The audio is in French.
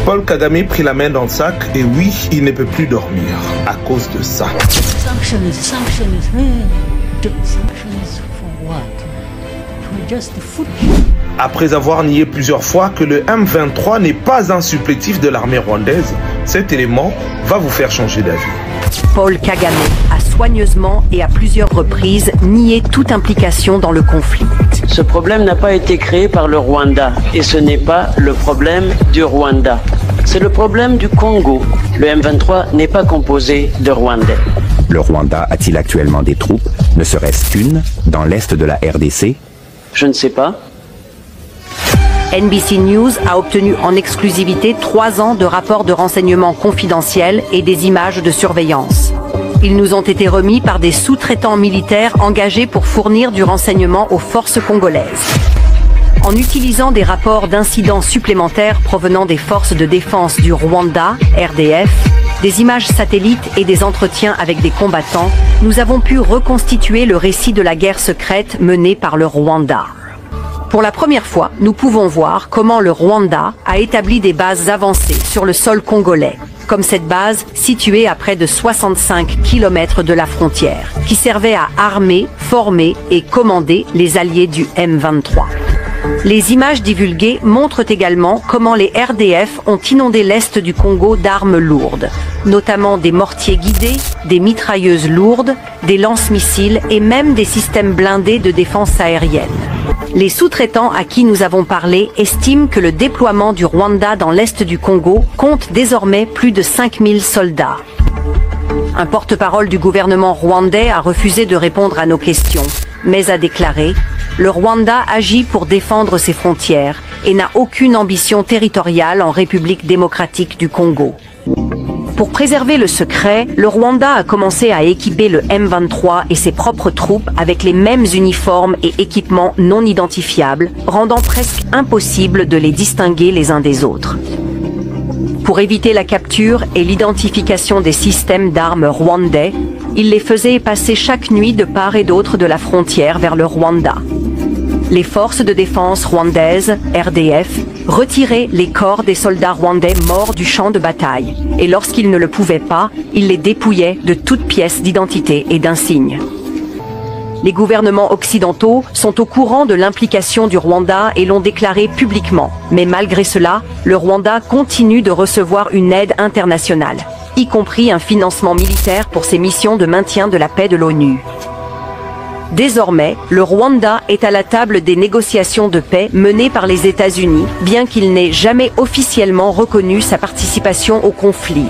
Paul Kagame prit la main dans le sac et oui, il ne peut plus dormir à cause de ça. Sanctions for what? For just the food. Après avoir nié plusieurs fois que le M23 n'est pas un supplétif de l'armée rwandaise, cet élément va vous faire changer d'avis. Paul Kagame a soigneusement et à plusieurs reprises nié toute implication dans le conflit. Ce problème n'a pas été créé par le Rwanda et ce n'est pas le problème du Rwanda. C'est le problème du Congo. Le M23 n'est pas composé de Rwandais. Le Rwanda a-t-il actuellement des troupes, ne serait-ce qu'une, dans l'est de la RDC? Je ne sais pas. NBC News a obtenu en exclusivité 3 ans de rapports de renseignement confidentiels et des images de surveillance. Ils nous ont été remis par des sous-traitants militaires engagés pour fournir du renseignement aux forces congolaises. En utilisant des rapports d'incidents supplémentaires provenant des forces de défense du Rwanda, RDF, des images satellites et des entretiens avec des combattants, nous avons pu reconstituer le récit de la guerre secrète menée par le Rwanda. Pour la première fois, nous pouvons voir comment le Rwanda a établi des bases avancées sur le sol congolais, comme cette base située à près de 65 km de la frontière, qui servait à armer, former et commander les alliés du M23. Les images divulguées montrent également comment les RDF ont inondé l'est du Congo d'armes lourdes, notamment des mortiers guidés, des mitrailleuses lourdes, des lance-missiles et même des systèmes blindés de défense aérienne. Les sous-traitants à qui nous avons parlé estiment que le déploiement du Rwanda dans l'est du Congo compte désormais plus de 5000 soldats. Un porte-parole du gouvernement rwandais a refusé de répondre à nos questions, mais a déclaré « Le Rwanda agit pour défendre ses frontières et n'a aucune ambition territoriale en République démocratique du Congo ». Pour préserver le secret, le Rwanda a commencé à équiper le M23 et ses propres troupes avec les mêmes uniformes et équipements non identifiables, rendant presque impossible de les distinguer les uns des autres. Pour éviter la capture et l'identification des systèmes d'armes rwandais, il les faisait passer chaque nuit de part et d'autre de la frontière vers le Rwanda. Les forces de défense rwandaises, RDF, retiraient les corps des soldats rwandais morts du champ de bataille, et lorsqu'ils ne le pouvaient pas, ils les dépouillaient de toute pièce d'identité et d'insigne. Les gouvernements occidentaux sont au courant de l'implication du Rwanda et l'ont déclaré publiquement. Mais malgré cela, le Rwanda continue de recevoir une aide internationale, y compris un financement militaire pour ses missions de maintien de la paix de l'ONU. Désormais, le Rwanda est à la table des négociations de paix menées par les États-Unis, bien qu'il n'ait jamais officiellement reconnu sa participation au conflit.